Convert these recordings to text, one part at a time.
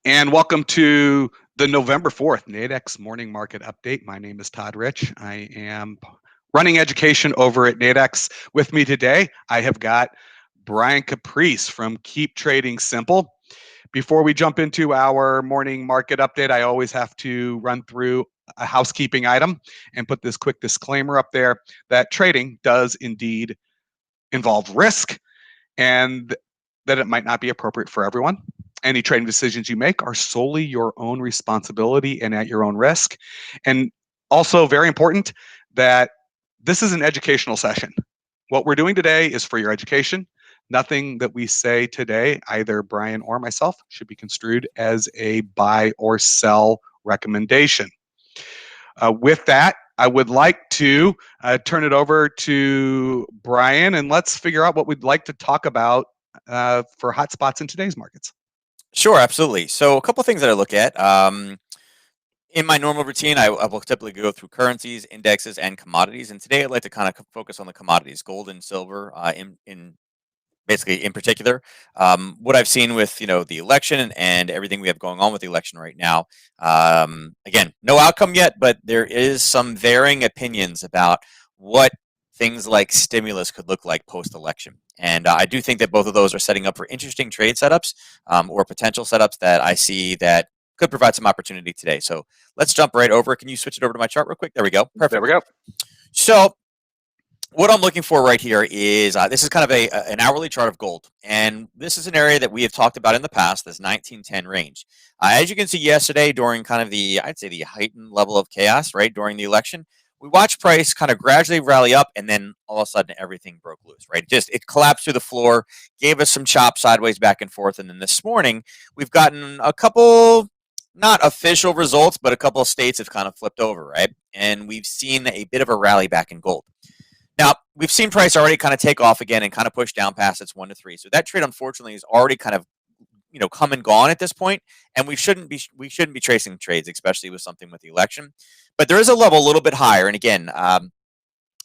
And welcome to the November 4th Nadex Morning Market Update. My name is Todd Rich. I am running education over at Nadex. With me today, I have got Brian Caprice from Keep Trading Simple. Before we jump into our morning market update, I always have to run through a housekeeping item and put this quick disclaimer up there that trading does indeed involve risk and that it might not be appropriate for everyone. Any trading decisions you make are solely your own responsibility and at your own risk. And also, very important that this is an educational session. What we're doing today is for your education. Nothing that we say today, either Brian or myself, should be construed as a buy or sell recommendation. With that, I would like to turn it over to Brian, and let's figure out what we'd like to talk about for hot spots in today's markets. Sure, absolutely. So a couple things that I look at. In my normal routine, I will typically go through currencies, indexes, and commodities. And today I'd like to kind of focus on the commodities, gold and silver in basically in particular. What I've seen with the election and everything we have going on with the election right now. Again, no outcome yet, but there is some varying opinions about what things like stimulus could look like post-election. And I do think that both of those are setting up for interesting trade setups or potential setups that I see that could provide some opportunity today. So let's jump right over. Can you switch it over to my chart real quick? There we go. Perfect. There we go. So what I'm looking for right here is this is kind of an hourly chart of gold. And this is an area that we have talked about in the past, this 1910 range. As you can see yesterday during kind of I'd say the heightened level of chaos, right, during the election, we watched price kind of gradually rally up, and then all of a sudden everything broke loose, right? It collapsed through the floor, gave us some chop sideways back and forth. And then this morning, we've gotten a couple, not official results, but a couple of states have kind of flipped over, right? And we've seen a bit of a rally back in gold. Now, we've seen price already kind of take off again and kind of push down past its 1 to 3. So that trade, unfortunately, is already kind of come and gone at this point, and we shouldn't be tracing trades, especially with something with the election. But there is a level a little bit higher, and again,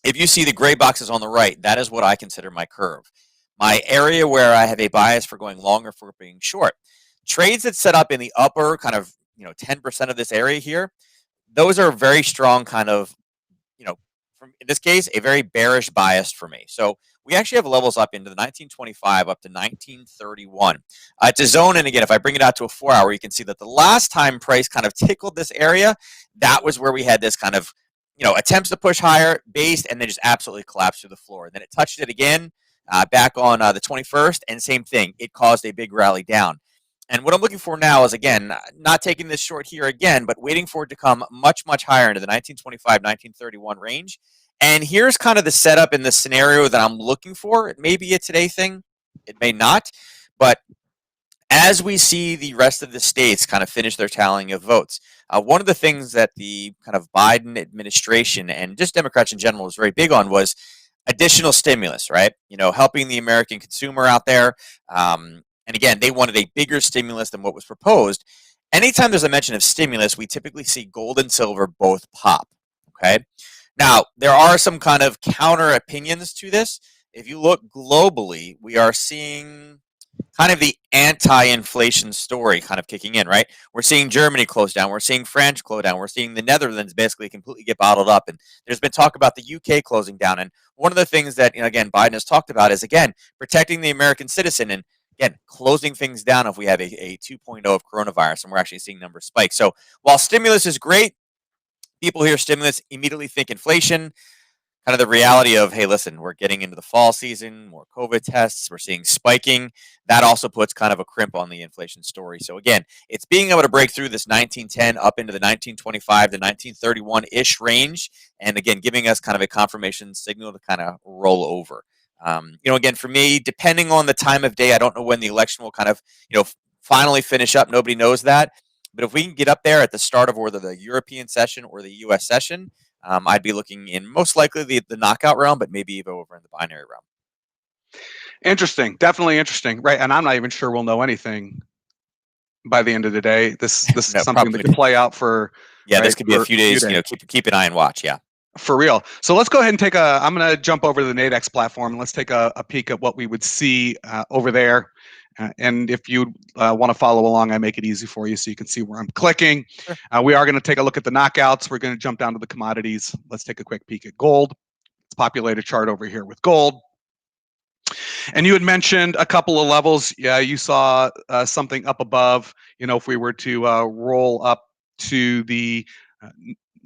if you see the gray boxes on the right, that is what I consider my curve, my area where I have a bias for going long or for being short. Trades that set up in the upper kind of 10% of this area here, those are very strong kind of in this case, a very bearish bias for me. So we actually have levels up into the 1925 up to 1931. It's a zone, and again, if I bring it out to a 4-hour, you can see that the last time price kind of tickled this area, that was where we had this kind of attempts to push higher, based, and then just absolutely collapsed through the floor. And then it touched it again back on the 21st, and same thing. It caused a big rally down. And what I'm looking for now is, again, not taking this short here again, but waiting for it to come much, much higher into the 1925, 1931 range. And here's kind of the setup in the scenario that I'm looking for. It may be a today thing. It may not. But as we see the rest of the states kind of finish their tallying of votes, one of the things that the kind of Biden administration and just Democrats in general was very big on was additional stimulus, right? Helping the American consumer out there. And again, they wanted a bigger stimulus than what was proposed. Anytime there's a mention of stimulus, we typically see gold and silver both pop, okay? Now, there are some kind of counter opinions to this. If you look globally, we are seeing kind of the anti-inflation story kind of kicking in, right? We're seeing Germany close down. We're seeing France close down. We're seeing the Netherlands basically completely get bottled up. And there's been talk about the UK closing down. And one of the things that, again, Biden has talked about is, again, protecting the American citizen and, again, closing things down if we have a 2.0 of coronavirus, and we're actually seeing numbers spike. So while stimulus is great, people hear stimulus, immediately think inflation, kind of the reality of, hey, listen, we're getting into the fall season, more COVID tests, we're seeing spiking. That also puts kind of a crimp on the inflation story. So again, it's being able to break through this 1910 up into the 1925 to 1931-ish range. And again, giving us kind of a confirmation signal to kind of roll over. Again, for me, depending on the time of day, I don't know when the election will kind of, finally finish up. Nobody knows that. But if we can get up there at the start of either the European session or the U.S. session, I'd be looking in most likely the knockout realm, but maybe even over in the binary realm. Interesting. Definitely interesting. Right. And I'm not even sure we'll know anything by the end of the day. This is something that could play out for. Yeah, right, this could be a few days. Keep an eye and watch. Yeah. For real. So let's go ahead and I'm going to jump over to the Nadex platform and let's take a peek at what we would see over there. And if you want to follow along, I make it easy for you so you can see where I'm clicking. Sure. We are going to take a look at the knockouts. We're going to jump down to the commodities. Let's take a quick peek at gold. It's populated chart over here with gold. And you had mentioned a couple of levels. Yeah, you saw something up above. If we were to roll up to the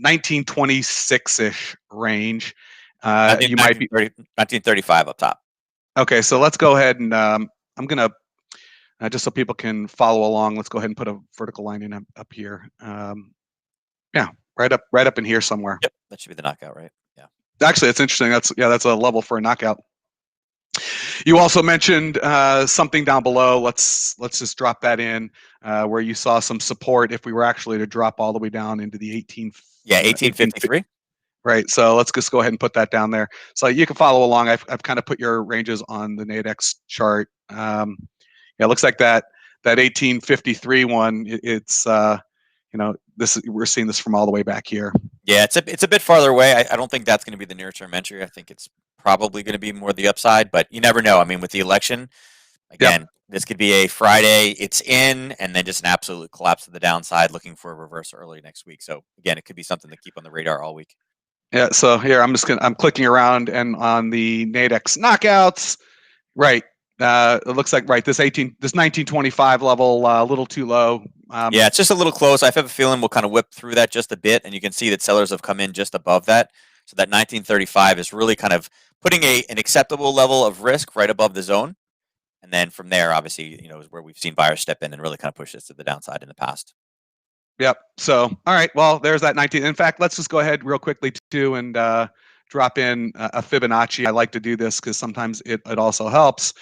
1926-ish range, you might be 1935 up top. okay. So let's go ahead and I'm gonna just so people can follow along. Let's go ahead and put a vertical line in up here. Yeah, right up in here somewhere. Yep, that should be the knockout, right? Yeah. Actually, it's interesting. That's a level for a knockout. You also mentioned something down below. Let's just drop that in where you saw some support. If we were actually to drop all the way down into the 1853. Right. So let's just go ahead and put that down there. So you can follow along. I've kind of put your ranges on the Nadex chart. Yeah, it looks like that 1853 one. It's we're seeing this from all the way back here. Yeah, it's a bit farther away. I don't think that's going to be the near term entry. I think it's probably going to be more the upside, but you never know. I mean, with the election, again, this could be a Friday, it's in, and then just an absolute collapse to the downside, looking for a reverse early next week. So again, it could be something to keep on the radar all week. Yeah. So here I'm clicking around and on the Nadex knockouts. Right. It looks like this 1925 level a little too low. Yeah, it's just a little close. I have a feeling we'll kind of whip through that just a bit, and you can see that sellers have come in just above that. So that 1935 is really kind of putting an acceptable level of risk right above the zone. And then from there, obviously, is where we've seen buyers step in and really kind of push this to the downside in the past. Yep. So, all right. Well, there's that 19. In fact, let's just go ahead real quickly too and drop in a Fibonacci. I like to do this because sometimes it also helps.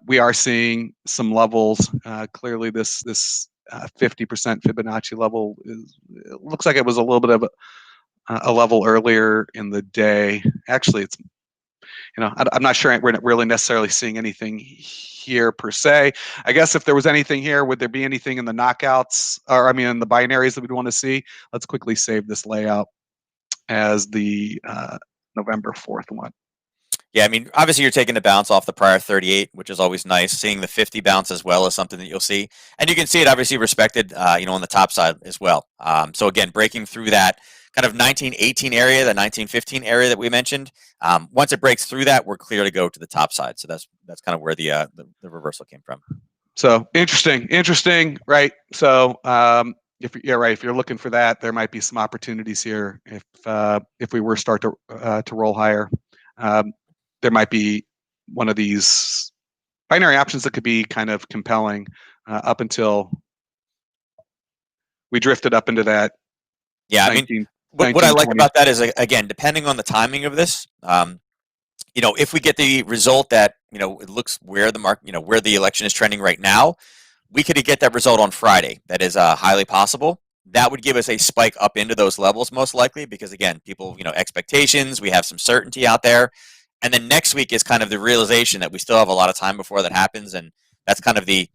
We are seeing some levels. Clearly, this 50% Fibonacci level it looks like it was a little bit of a level earlier in the day. Actually, it's I'm not sure we're not really necessarily seeing anything here per se. I guess if there was anything here, would there be anything in the knockouts, or I mean, in the binaries that we'd want to see? Let's quickly save this layout as the November 4th one. Yeah, I mean, obviously you're taking the bounce off the prior 38, which is always nice. Seeing the 50 bounce as well is something that you'll see, and you can see it obviously respected, on the top side as well. So again, breaking through that kind of 1918 area, the 1915 area that we mentioned. Once it breaks through that, we're clear to go to the top side. So that's kind of where the reversal came from. So interesting, right? So if you're looking for that, there might be some opportunities here. If we were start to roll higher, there might be one of these binary options that could be kind of compelling up until we drifted up into that. Yeah, I mean, what I like about that is, again, depending on the timing of this, if we get the result that it looks where the market, where the election is trending right now, we could get that result on Friday. That is highly possible. That would give us a spike up into those levels most likely, because again, people, expectations, we have some certainty out there. And then next week is kind of the realization that we still have a lot of time before that happens. And that's kind of the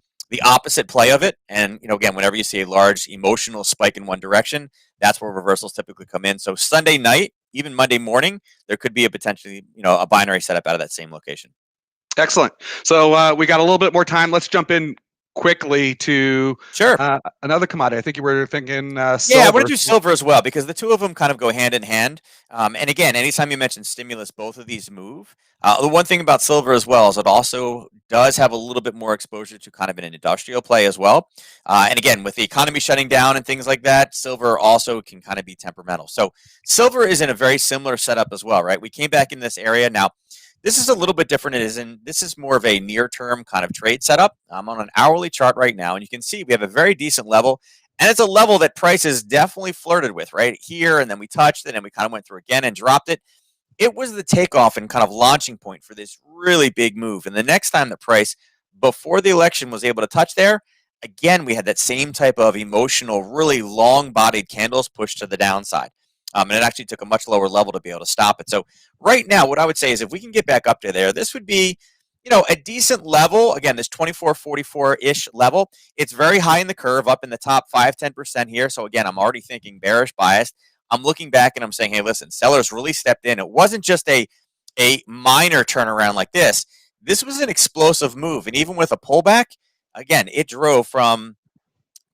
opposite play of it. And, again, whenever you see a large emotional spike in one direction, that's where reversals typically come in. So Sunday night, even Monday morning, there could be a potentially, a binary setup out of that same location. Excellent. So we got a little bit more time. Let's jump in quickly to another commodity. I think you were thinking silver. Yeah, I want to do silver as well, because the two of them kind of go hand in hand. And again, anytime you mention stimulus, both of these move. The one thing about silver as well is it also does have a little bit more exposure to kind of an industrial play as well. And again, with the economy shutting down and things like that, silver also can kind of be temperamental. So silver is in a very similar setup as well, right? We came back in this area. Now, this is a little bit different. This is more of a near-term kind of trade setup. I'm on an hourly chart right now, and you can see we have a very decent level, and it's a level that prices definitely flirted with right here, and then we touched it, and we kind of went through again and dropped it. It was the takeoff and kind of launching point for this really big move. And the next time the price, before the election, was able to touch there, again, we had that same type of emotional, really long-bodied candles pushed to the downside. And it actually took a much lower level to be able to stop it. So right now, what I would say is if we can get back up to there, this would be, a decent level. Again, this 2444-ish level. It's very high in the curve, up in the top 5-10% here. So again, I'm already thinking bearish bias. I'm looking back and I'm saying, hey, listen, sellers really stepped in. It wasn't just a minor turnaround like this. this was an explosive move. And even with a pullback, again, it drove from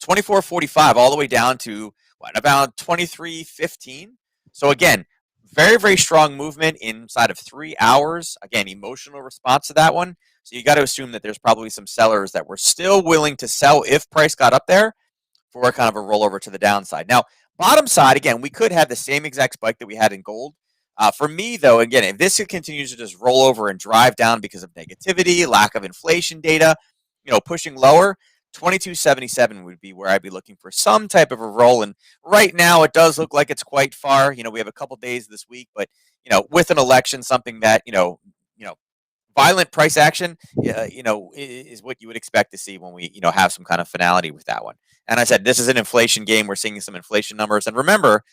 24.45 all the way down to what, about 23.15. So again, very, very strong movement inside of 3 hours. Again, emotional response to that one. So you got to assume that there's probably some sellers that were still willing to sell if price got up there for kind of a rollover to the downside. Now, bottom side, again, we could have the same exact spike that we had in gold. For me, though, again, if this continues to just roll over and drive down because of negativity, lack of inflation data, pushing lower, 22.77 would be where I'd be looking for some type of a roll. And right now, it does look like it's quite far. We have a couple days this week, but with an election, something that violent price action, is what you would expect to see when we have some kind of finality with that one. And I said this is an inflation game. We're seeing some inflation numbers, and remember,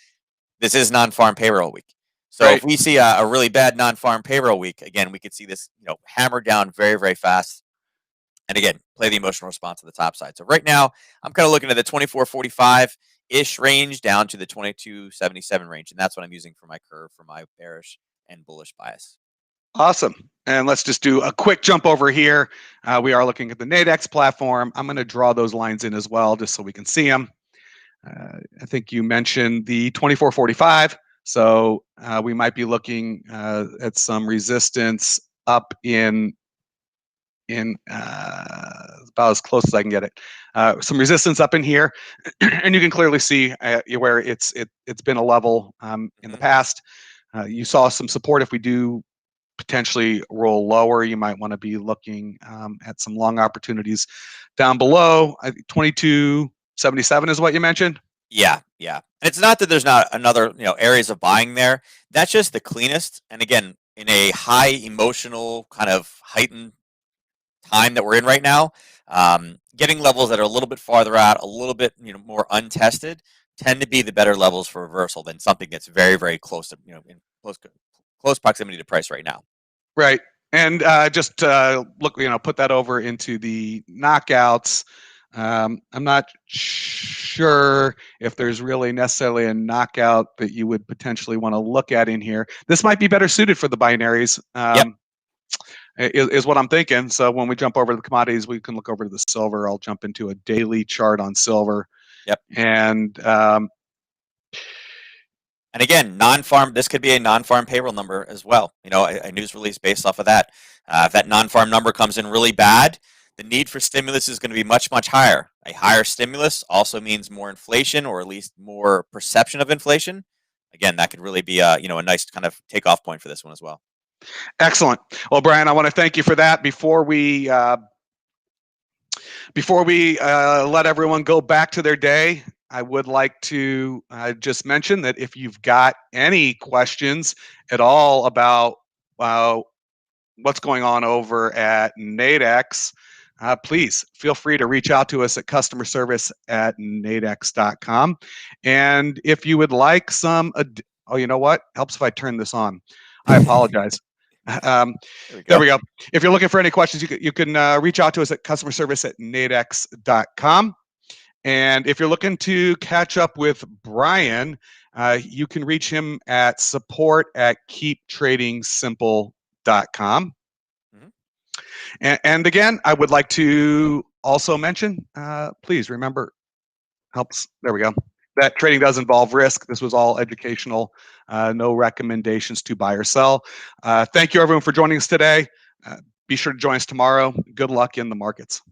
this is non-farm payroll week. So Right. if we see a really bad non-farm payroll week, again, we could see this hammered down very, very fast. And again, play the emotional response to the top side. So right now, I'm kind of looking at the 24.45-ish range down to the 22.77 range. And that's what I'm using for my curve for my bearish and bullish bias. Awesome. And let's just do a quick jump over here. We are looking at the Nadex platform. I'm going to draw those lines in as well, just so we can see them. I think you mentioned the 24.45. So we might be looking at some resistance up in about as close as I can get it. Some resistance up in here, and you can clearly see where it's been a level in the past. You saw some support. If we do potentially roll lower, you might want to be looking at some long opportunities down below. I think 22.77 is what you mentioned. Yeah. And it's not that there's not another, areas of buying there. That's just the cleanest. And again, in a high emotional kind of heightened time that we're in right now, getting levels that are a little bit farther out, a little bit, more untested, tend to be the better levels for reversal than something that's very, very close to, in close proximity to price right now. Right. And just look, put that over into the knockouts. I'm not sure if there's really necessarily a knockout that you would potentially want to look at in here. This might be better suited for the binaries. Is what I'm thinking. So when we jump over to the commodities, we can look over to the silver. I'll jump into a daily chart on silver. Yep. And again, non-farm, this could be a non-farm payroll number as well. A news release based off of that. If that non-farm number comes in really bad, the need for stimulus is going to be much, much higher. A higher stimulus also means more inflation, or at least more perception of inflation. Again, that could really be a nice kind of takeoff point for this one as well. Excellent. Well, Brian, I want to thank you for that. Before we let everyone go back to their day, I would like to just mention that if you've got any questions at all about what's going on over at Nadex, please feel free to reach out to us at customerservice@nadex.com. And if you would like some, you know what? Helps if I turn this on. I apologize. There we go. If you're looking for any questions, you can reach out to us at customerservice@nadex.com. And if you're looking to catch up with Brian, you can reach him at support@keeptradingsimple.com. And again, I would like to also mention, please remember, helps. There we go. That trading does involve risk. This was all educational. No recommendations to buy or sell. Thank you, everyone, for joining us today. Be sure to join us tomorrow. Good luck in the markets.